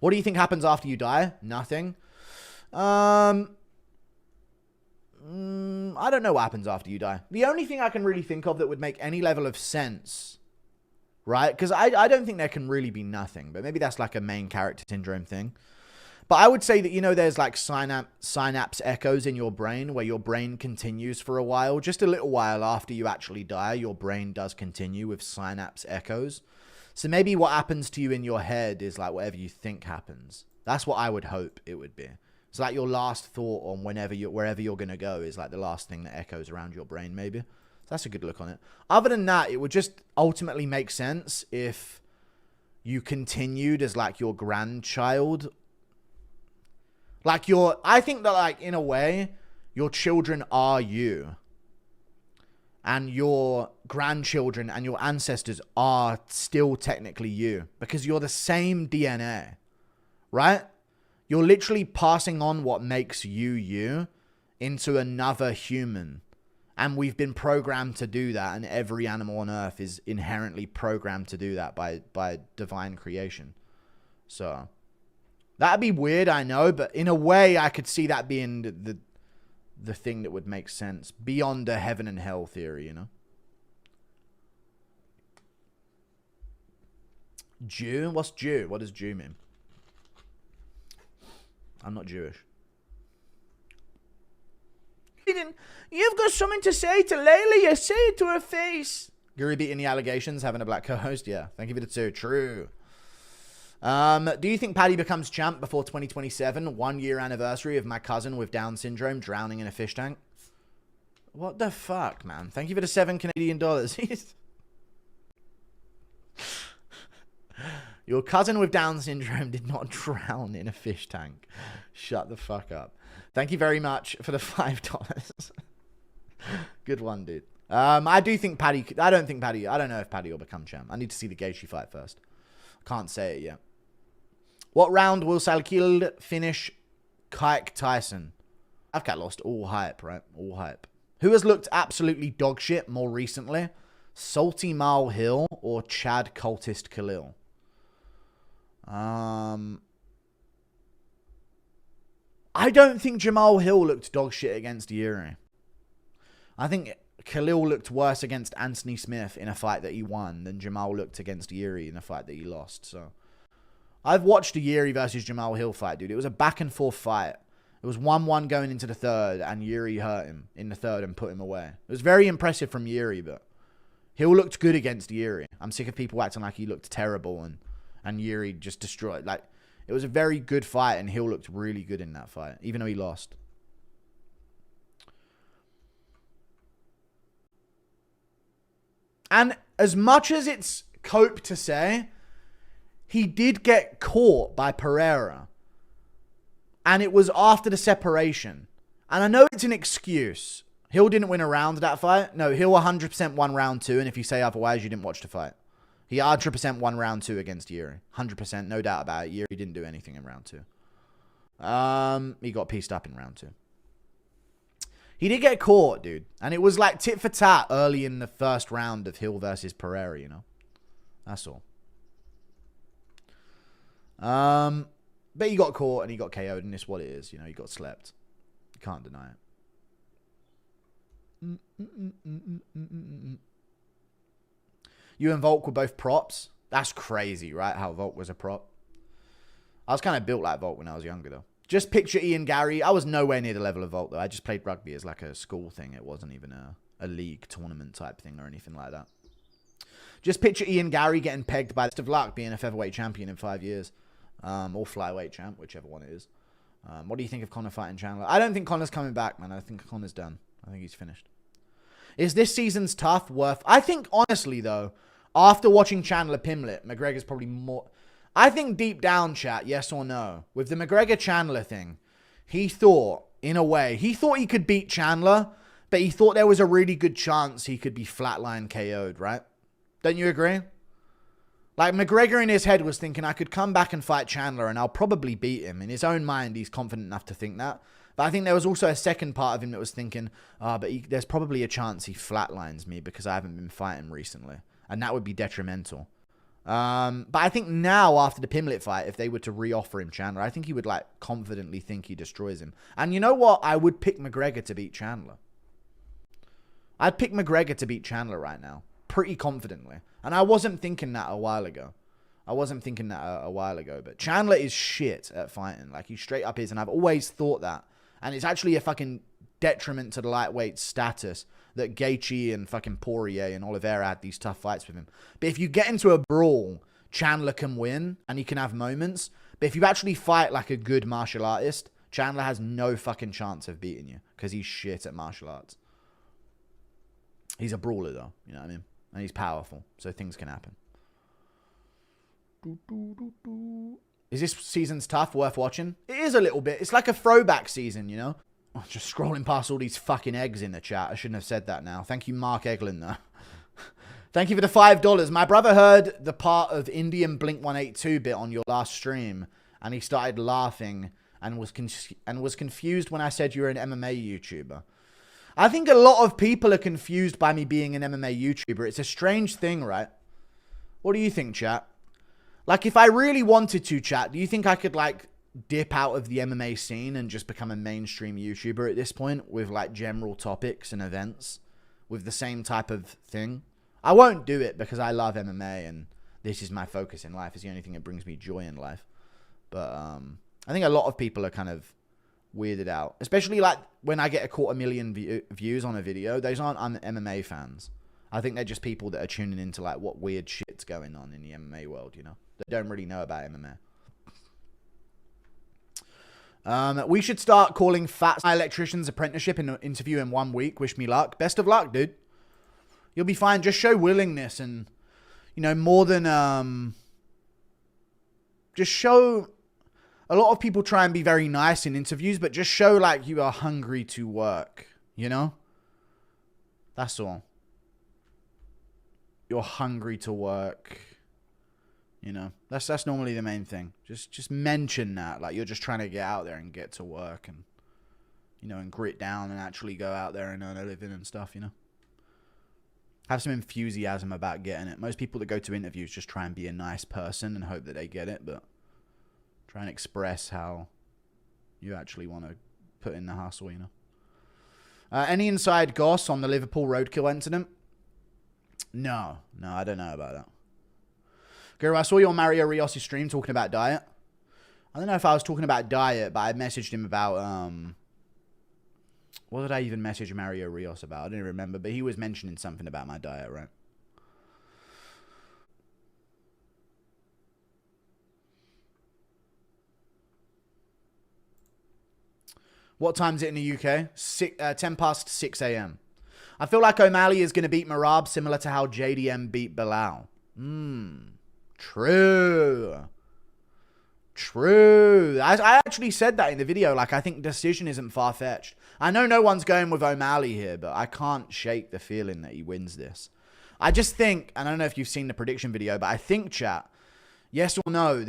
What do you think happens after you die? Nothing. I don't know what happens after you die. The only thing I can really think of that would make any level of sense, right? Because I don't think there can really be nothing, but maybe that's like a main character syndrome thing. But I would say that, you know, there's like synapse echoes in your brain where your brain continues for a while. Just a little while after you actually die, your brain does continue with synapse echoes. So maybe what happens to you in your head is like whatever you think happens. That's what I would hope it would be. It's like your last thought on wherever you're going to go is like the last thing that echoes around your brain, maybe. So that's a good look on it. Other than that, it would just ultimately make sense if you continued as like your grandchild. Like I think that like in a way, your children are you. And your grandchildren and your ancestors are still technically you. Because you're the same DNA. Right? You're literally passing on what makes you you into another human. And we've been programmed to do that. And every animal on earth is inherently programmed to do that by divine creation. So that'd be weird, I know. But in a way, I could see that being the thing that would make sense. Beyond the heaven and hell theory, you know. Jew? What's Jew? What does Jew mean? I'm not Jewish. You've got something to say to Layla. You say it to her face. Guru beating the allegations, having a black co-host. Yeah, thank you for the 2. True. Do you think Paddy becomes champ before 2027? 1 year anniversary of my cousin with Down syndrome drowning in a fish tank. What the fuck, man? Thank you for the 7 Canadian dollars. Your cousin with Down syndrome did not drown in a fish tank. Shut the fuck up. Thank you very much for the $5. Good one, dude. I do think Paddy... I don't know if Paddy will become champ. I need to see the Gaethje fight first. Can't say it yet. What round will Salkild finish Kike Tyson? I've got lost all hype, right? All hype. Who has looked absolutely dog shit more recently? Salty Mal Hill or Chad Cultist Khalil? I don't think Jamal Hill looked dog shit against Yuri. I think Khalil looked worse against Anthony Smith in a fight that he won than Jamal looked against Yuri in a fight that he lost. So I've watched a Yuri versus Jamal Hill fight, dude. It was a back and forth fight. It was 1-1 going into the third, and Yuri hurt him in the third and put him away. It was very impressive from Yuri, but Hill looked good against Yuri. I'm sick of people acting like he looked terrible and Yuri just destroyed. Like, it was a very good fight, and Hill looked really good in that fight, even though he lost. And as much as it's cope to say, he did get caught by Pereira. And it was after the separation. And I know it's an excuse. Hill didn't win a round that fight. No, Hill 100% won round 2. And if you say otherwise, you didn't watch the fight. He 100% won round 2 against Yuri. 100%, no doubt about it. Yuri didn't do anything in round 2. He got pieced up in round 2. He did get caught, dude. And it was like tit for tat early in the first round of Hill versus Pereira, you know. That's all. But he got caught and he got KO'd, and it's what it is. You know, he got slept. You can't deny it. You and Volk were both props. That's crazy, right? How Volk was a prop. I was kind of built like Volk when I was younger, though. Just picture Ian Gary. I was nowhere near the level of Volk, though. I just played rugby as like a school thing. It wasn't even a league tournament type thing or anything like that. Just picture Ian Gary getting pegged by the best of luck being a featherweight champion in 5 years. Or flyweight champ, whichever one it is. What do you think of Conor fighting Chandler? I don't think Conor's coming back, man. I think Conor's done. I think he's finished. Is this season's tough worth... I think, honestly, though, after watching Chandler Pimlet, McGregor's probably more... I think deep down, chat, yes or no, with the McGregor-Chandler thing, he thought, in a way, he thought he could beat Chandler, but he thought there was a really good chance he could be flatline KO'd, right? Don't you agree? Like, McGregor in his head was thinking, I could come back and fight Chandler and I'll probably beat him. In his own mind, he's confident enough to think that. But I think there was also a second part of him that was thinking, there's probably a chance he flatlines me because I haven't been fighting recently. And that would be detrimental. But I think now, after the Pimlet fight, if they were to re-offer him Chandler, I think he would, like, confidently think he destroys him. And you know what? I would pick McGregor to beat Chandler. I'd pick McGregor to beat Chandler right now. Pretty confidently. And I wasn't thinking that a while ago. But Chandler is shit at fighting. Like, he straight up is. And I've always thought that. And it's actually a fucking detriment to the lightweight status that Gaethje and fucking Poirier and Oliveira had these tough fights with him. But if you get into a brawl, Chandler can win and he can have moments. But if you actually fight like a good martial artist, Chandler has no fucking chance of beating you because he's shit at martial arts. He's a brawler though, you know what I mean? And he's powerful, so things can happen. Is this season's tough, worth watching? It is a little bit. It's like a throwback season, you know? Oh, just scrolling past all these fucking eggs in the chat. I shouldn't have said that now. Thank you, Mark Eglin, though. Thank you for the $5. My brother heard the part of Indian Blink 182 bit on your last stream, and he started laughing and was confused when I said you were an MMA YouTuber. I think a lot of people are confused by me being an MMA YouTuber. It's a strange thing, right? What do you think, chat? Like, if I really wanted to, chat, do you think I could, like, dip out of the MMA scene and just become a mainstream YouTuber at this point with, like, general topics and events with the same type of thing? I won't do it because I love MMA and this is my focus in life. It's the only thing that brings me joy in life. But I think a lot of people are kind of weirded out, especially, like, when I get 250,000 views on a video. Those aren't MMA fans. I think they're just people that are tuning into, like, what weird shit's going on in the MMA world, you know? They don't really know about MMA. We should start calling Fat Electrician's Apprenticeship in an interview in 1 week. Wish me luck. Best of luck, dude. You'll be fine. Just show willingness and, you know, more than, just show... A lot of people try and be very nice in interviews, but just show, like, you are hungry to work, you know? That's all. You're hungry to work. You know, that's normally the main thing. Just mention that, like, you're just trying to get out there and get to work and, you know, and grit down and actually go out there and earn a living and stuff, you know. Have some enthusiasm about getting it. Most people that go to interviews just try and be a nice person and hope that they get it, but try and express how you actually want to put in the hustle, you know. Any inside goss on the Liverpool roadkill incident? No, I don't know about that. Guru, I saw you on Mario Rios' stream talking about diet. I don't know if I was talking about diet, but I messaged him about, what did I even message Mario Rios about? I don't even remember, but he was mentioning something about my diet, right? What time is it in the UK? 10 past 6 a.m. I feel like O'Malley is going to beat Merab similar to how JDM beat Bilal. True. I actually said that in the video. Like, I think decision isn't far-fetched. I know no one's going with O'Malley here, but I can't shake the feeling that he wins this. I just think, and I don't know if you've seen the prediction video, but I think, chat, yes or no,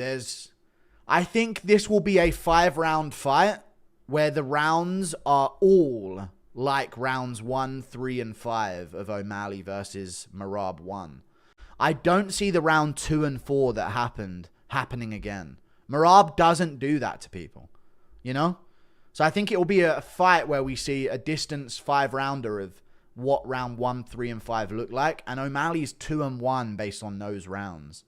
I think this will be a 5-round fight where the rounds are all like rounds 1, 3, and 5 of O'Malley versus Merab 1. I don't see the round 2 and 4 that happening again. Merab doesn't do that to people, you know? So I think it will be a fight where we see a distance 5-rounder of what round 1, 3, and 5 look like. And O'Malley's 2 and 1 based on those rounds.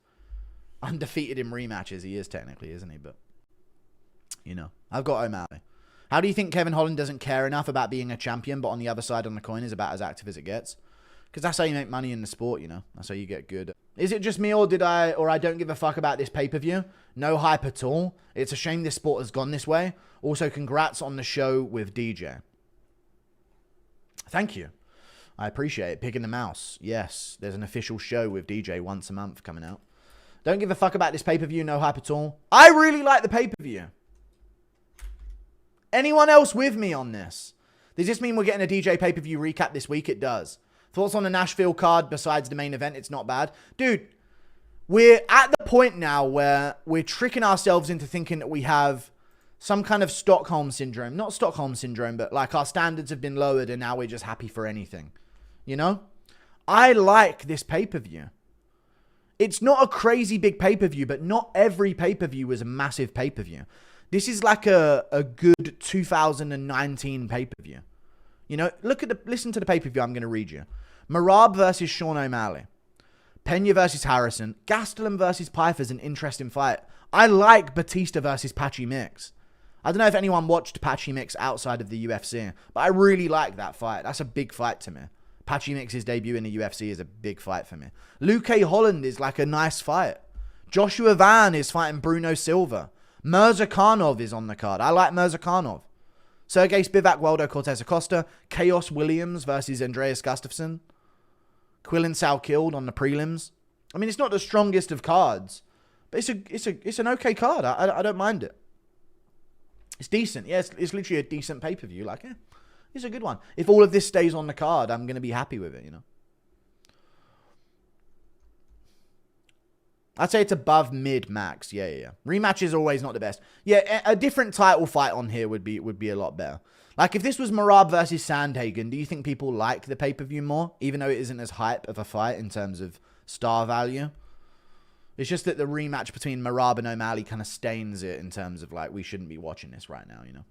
Undefeated in rematches, he is technically, isn't he? But, you know, I've got O'Malley. How do you think Kevin Holland doesn't care enough about being a champion, but on the other side on the coin is about as active as it gets? Because that's how you make money in the sport, you know? That's how you get good. Is it just me or I don't give a fuck about this pay-per-view? No hype at all. It's a shame this sport has gone this way. Also, congrats on the show with DJ. Thank you. I appreciate it. Pig in the Mouse. Yes, there's an official show with DJ once a month coming out. Don't give a fuck about this pay-per-view. No hype at all. I really like the pay-per-view. Anyone else with me on this? Does this mean we're getting a DJ pay-per-view recap this week? It does. Thoughts on the Nashville card besides the main event? It's not bad. Dude, we're at the point now where we're tricking ourselves into thinking that we have some kind of Stockholm Syndrome. Not Stockholm Syndrome, but like our standards have been lowered and now we're just happy for anything. You know? I like this pay-per-view. It's not a crazy big pay-per-view, but not every pay-per-view is a massive pay-per-view. This is like a good 2019 pay-per-view. You know, listen to the pay-per-view I'm going to read you. Marab versus Sean O'Malley. Pena versus Harrison. Gastelum versus Piper is an interesting fight. I like Batista versus Patchy Mix. I don't know if anyone watched Patchy Mix outside of the UFC, but I really like that fight. That's a big fight to me. Patchy Mix's debut in the UFC is a big fight for me. Luke Holland is like a nice fight. Joshua Van is fighting Bruno Silva. Mirzakhanov is on the card. I like Mirzakhanov. Sergey Spivak, Waldo Cortez Acosta. Chaos Williams versus Andreas Gustafsson. Quillen Salkilled on the prelims. I mean, it's not the strongest of cards, but it's an okay card. I don't mind it. It's decent. Yeah, it's literally a decent pay-per-view. Like, it's a good one. If all of this stays on the card, I'm going to be happy with it, you know. I'd say it's above mid-max. Yeah. Rematch is always not the best. Yeah, a different title fight on here would be a lot better. Like, if this was Marab versus Sandhagen, do you think people like the pay-per-view more? Even though it isn't as hype of a fight in terms of star value? It's just that the rematch between Marab and O'Malley kind of stains it in terms of, like, we shouldn't be watching this right now, you know?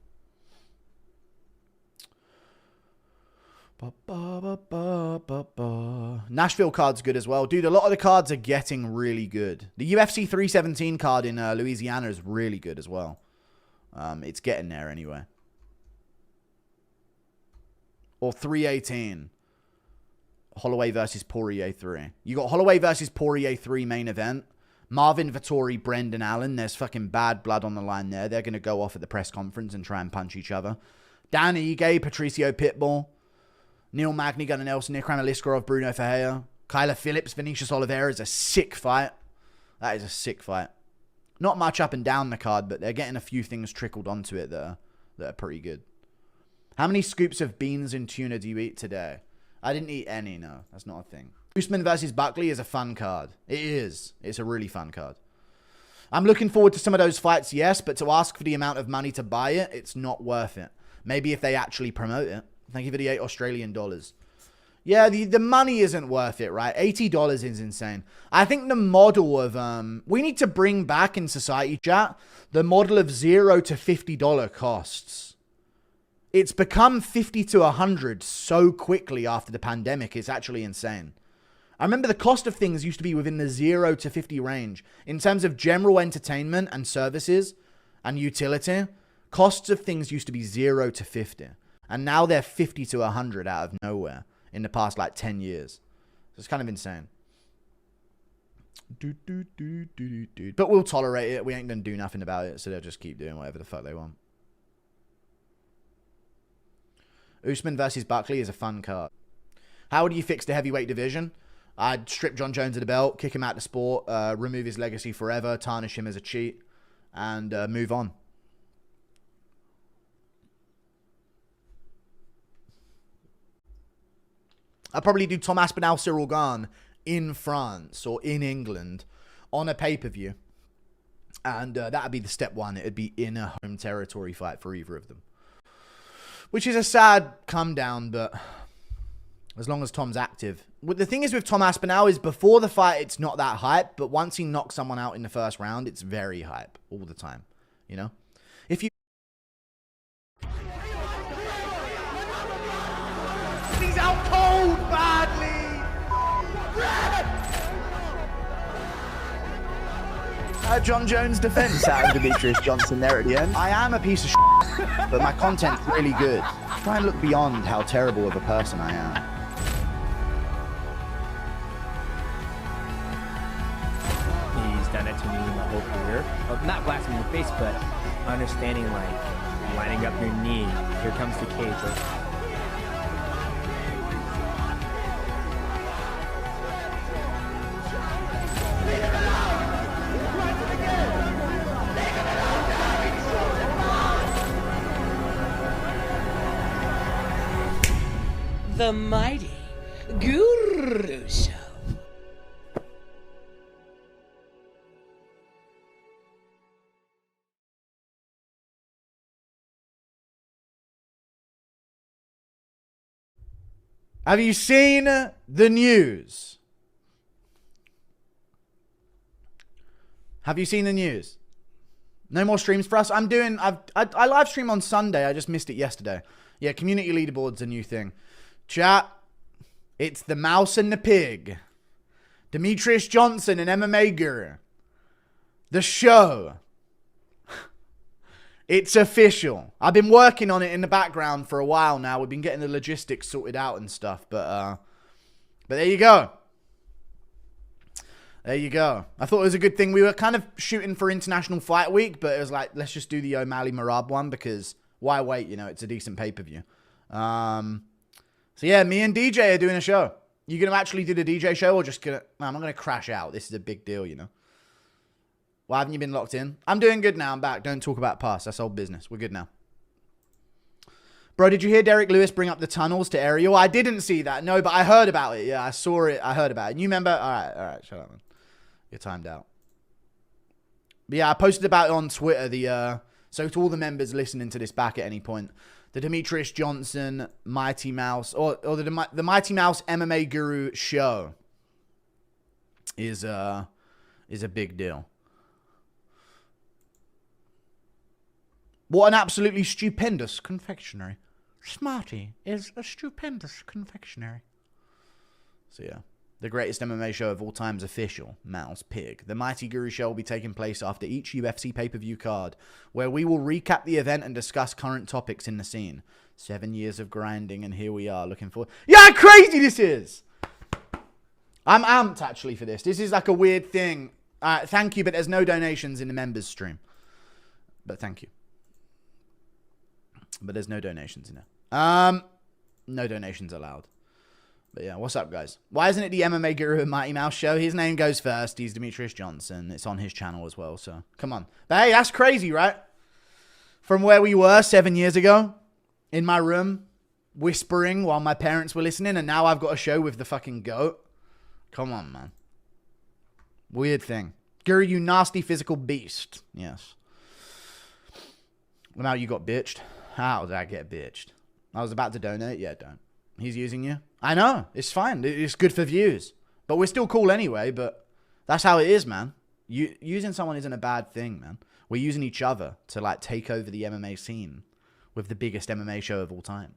Nashville card's good as well. Dude, a lot of the cards are getting really good. The UFC 317 card in Louisiana is really good as well. It's getting there anyway. Or 318. Holloway versus Poirier 3. You got Holloway versus Poirier 3 main event. Marvin Vettori, Brendan Allen. There's fucking bad blood on the line there. They're going to go off at the press conference and try and punch each other. Dan Ige, Patricio Pitbull. Neil Magny, Gunnar Nelson, Nick Kremliskorov, Bruno Ferreira. Kyler Phillips, Vinicius Oliveira is a sick fight. That is a sick fight. Not much up and down the card, but they're getting a few things trickled onto it that are pretty good. How many scoops of beans and tuna do you eat today? I didn't eat any, no. That's not a thing. Usman versus Buckley is a fun card. It is. It's a really fun card. I'm looking forward to some of those fights, yes, but to ask for the amount of money to buy it, it's not worth it. Maybe if they actually promote it. Thank you for the $8 Australian. Yeah, the money isn't worth it, right? $80 is insane. I think the model of, we need to bring back in society, chat, the model of $0 to $50 costs. It's become 50 to 100 so quickly after the pandemic. It's actually insane. I remember the cost of things used to be within the 0 to 50 range. In terms of general entertainment and services and utility, costs of things used to be 0 to 50. And now they're 50 to 100 out of nowhere in the past, like, 10 years. So it's kind of insane. But we'll tolerate it. We ain't going to do nothing about it, so they'll just keep doing whatever the fuck they want. Usman versus Buckley is a fun card. How would you fix the heavyweight division? I'd strip John Jones of the belt, kick him out of the sport, remove his legacy forever, tarnish him as a cheat, and move on. I'd probably do Tom Aspinall, Cyril Gane in France or in England on a pay-per-view. And that would be the step one. It would be in a home territory fight for either of them. Which is a sad come down, but as long as Tom's active. The thing is with Tom Aspinall is before the fight, it's not that hype. But once he knocks someone out in the first round, it's very hype all the time. You know? If you... He's out cold badly! John Jones' defense out of Demetrious Johnson there at the end. I am a piece of shit, but my content's really good. Try and look beyond how terrible of a person I am. He's done it to me my whole career. Well, not blasting in the face, but understanding, like, lining up your knee. Here comes the cage. Like, the mighty Guru Show. Have you seen the news? Have you seen the news? No more streams for us. I live stream on Sunday. I just missed it yesterday. Yeah, community leaderboard's a new thing. Chat, it's the mouse and the pig. Demetrious Johnson and MMA Guru. The show. It's official. I've been working on it in the background for a while now. We've been getting the logistics sorted out and stuff. But there you go. There you go. I thought it was a good thing. We were kind of shooting for International Fight Week, but it was like, let's just do the O'Malley Marab one because why wait? You know, it's a decent pay-per-view. So yeah, me and DJ are doing a show. You gonna actually do the DJ show or just gonna... No, I'm not gonna crash out. This is a big deal, you know. Why haven't you been locked in? I'm doing good now. I'm back. Don't talk about past. That's old business. We're good now. Bro, did you hear Derek Lewis bring up the tunnels to Ariel? I didn't see that. No, but I heard about it. Yeah, I saw it. I heard about it. And you remember? All right. Shut up, man. You're timed out. But yeah, I posted about it on Twitter. So to all the members listening to this back at any point, the Demetrious Johnson Mighty Mouse or the Mighty Mouse MMA Guru show is a big deal. What an absolutely stupendous confectionery. Smarty is a stupendous confectionery. So yeah, the greatest MMA show of all time is official. Mouse Pig. The Mighty Guru show will be taking place after each UFC pay-per-view card, where we will recap the event and discuss current topics in the scene. 7 years of grinding, and here we are looking forward. Yeah, how crazy this is! I'm amped, actually, for this. This is like a weird thing. Thank you, but there's no donations in the members stream. But thank you. But there's no donations in there. No donations allowed. But yeah, what's up, guys? Why isn't it the MMA Guru and Mighty Mouse show? His name goes first. He's Demetrious Johnson. It's on his channel as well, so come on. But hey, that's crazy, right? From where we were 7 years ago, in my room, whispering while my parents were listening, and now I've got a show with the fucking GOAT. Come on, man. Weird thing. Guru, you nasty physical beast. Yes. Well, now you got bitched. How did I get bitched? I was about to donate. Yeah, don't. He's using you. I know. It's fine. It's good for views. But we're still cool anyway, but that's how it is, man. Using someone isn't a bad thing, man. We're using each other to, like, take over the MMA scene with the biggest MMA show of all time.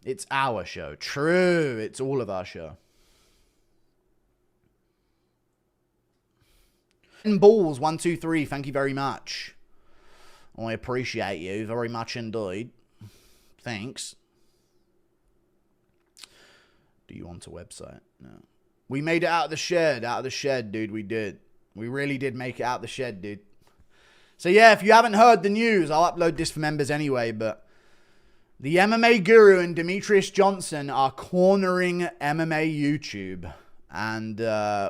It's our show. True. It's all of our show. Balls, 1, 2, 3. Thank you very much. I appreciate you very much indeed. Thanks. Do you want a website? No. We made it out of the shed. Out of the shed, dude. We did. We really did make it out of the shed, dude. So yeah, if you haven't heard the news, I'll upload this for members anyway, but the MMA Guru and Demetrious Johnson are cornering MMA YouTube. And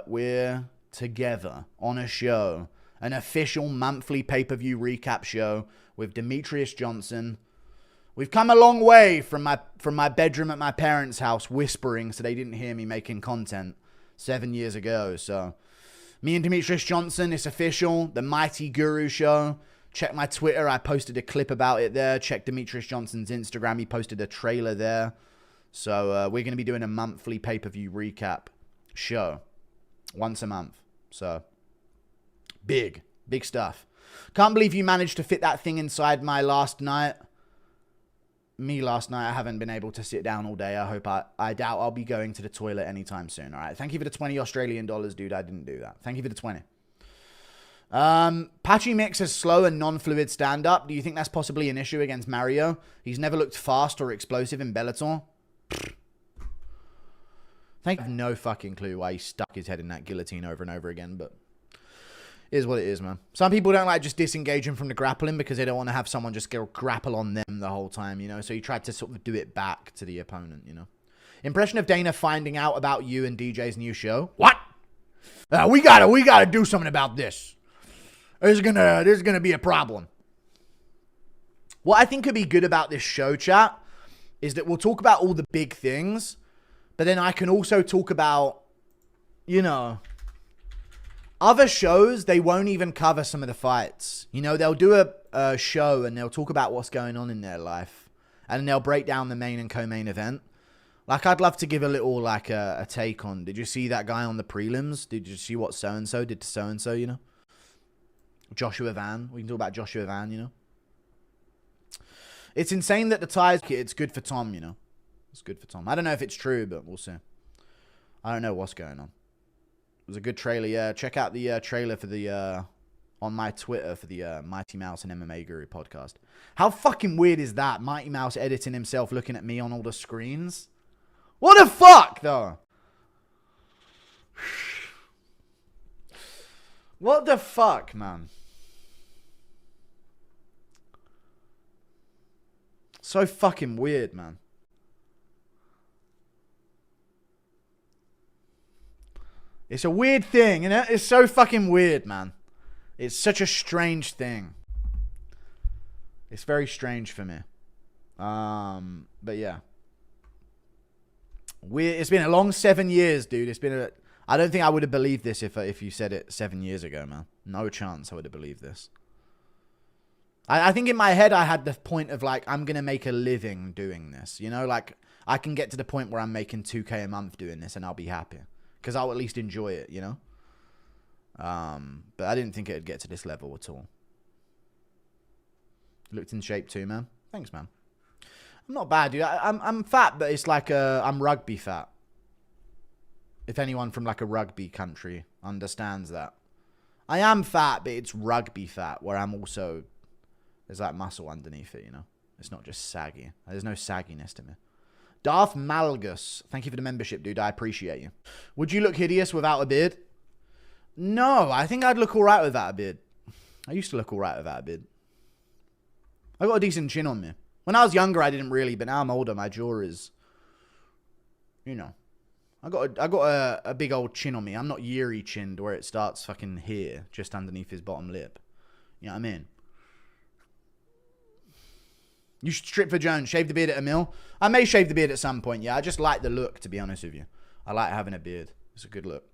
we're together on a show. An official monthly pay-per-view recap show with Demetrious Johnson. We've come a long way from my bedroom at my parents' house whispering so they didn't hear me making content 7 years ago. So me and Demetrious Johnson, it's official. The Mighty Guru show. Check my Twitter. I posted a clip about it there. Check Demetrious Johnson's Instagram. He posted a trailer there. So we're going to be doing a monthly pay-per-view recap show. Once a month. So... Big stuff. Can't believe you managed to fit that thing inside me last night. I haven't been able to sit down all day. I doubt I'll be going to the toilet anytime soon. All right. Thank you for the 20 Australian dollars, dude. I didn't do that. Thank you for the 20. Patchy Mix has slow and non-fluid stand-up. Do you think that's possibly an issue against Mario? He's never looked fast or explosive in Bellator. I have no fucking clue why he stuck his head in that guillotine over and over again, but... is what it is, man. Some people don't like just disengaging from the grappling because they don't want to have someone just go grapple on them the whole time, you know? So you try to sort of do it back to the opponent, you know? Impression of Dana finding out about you and DJ's new show. What? We gotta do something about this. There's gonna be a problem. What I think could be good about this show, chat, is that we'll talk about all the big things, but then I can also talk about, you know... other shows, they won't even cover some of the fights. You know, they'll do a show and they'll talk about what's going on in their life. And they'll break down the main and co-main event. Like, I'd love to give a little, like, a take on, did you see that guy on the prelims? Did you see what so-and-so did to so-and-so, you know? Joshua Van. We can talk about Joshua Van, you know? It's insane that the ties, it's good for Tom, you know? It's good for Tom. I don't know if it's true, but we'll see. I don't know what's going on. It was a good trailer, yeah. Check out the trailer for the, on my Twitter for the Mighty Mouse and MMA Guru podcast. How fucking weird is that? Mighty Mouse editing himself, looking at me on all the screens. What the fuck, though? What the fuck, man? So fucking weird, man. It's a weird thing, innit? It's so fucking weird, man. It's such a strange thing. It's very strange for me. But yeah. It's been a long 7 years, dude. It's been I don't think I would have believed this if you said it 7 years ago, man. No chance I would have believed this. I think in my head I had the point of like, I'm going to make a living doing this. You know, like I can get to the point where I'm making 2K a month doing this and I'll be happy. Because I'll at least enjoy it, you know? But I didn't think it'd get to this level at all. Looked in shape too, man. Thanks, man. I'm not bad, dude. I'm fat, but it's like I'm rugby fat. If anyone from like a rugby country understands that. I am fat, but it's rugby fat, where I'm also... There's like muscle underneath it, you know? It's not just saggy. There's no sagginess to me. Darth Malgus. Thank you for the membership, dude. I appreciate you. Would you look hideous without a beard? No, I think I'd look alright without a beard. I used to look alright without a beard. I got a decent chin on me. When I was younger, I didn't really, but now I'm older, my jaw is, you know, I got a big old chin on me. I'm not Yuri chinned where it starts fucking here, just underneath his bottom lip. You know what I mean? You should strip for Jones. Shave the beard at a mill. I may shave the beard at some point, yeah. I just like the look, to be honest with you. I like having a beard. It's a good look.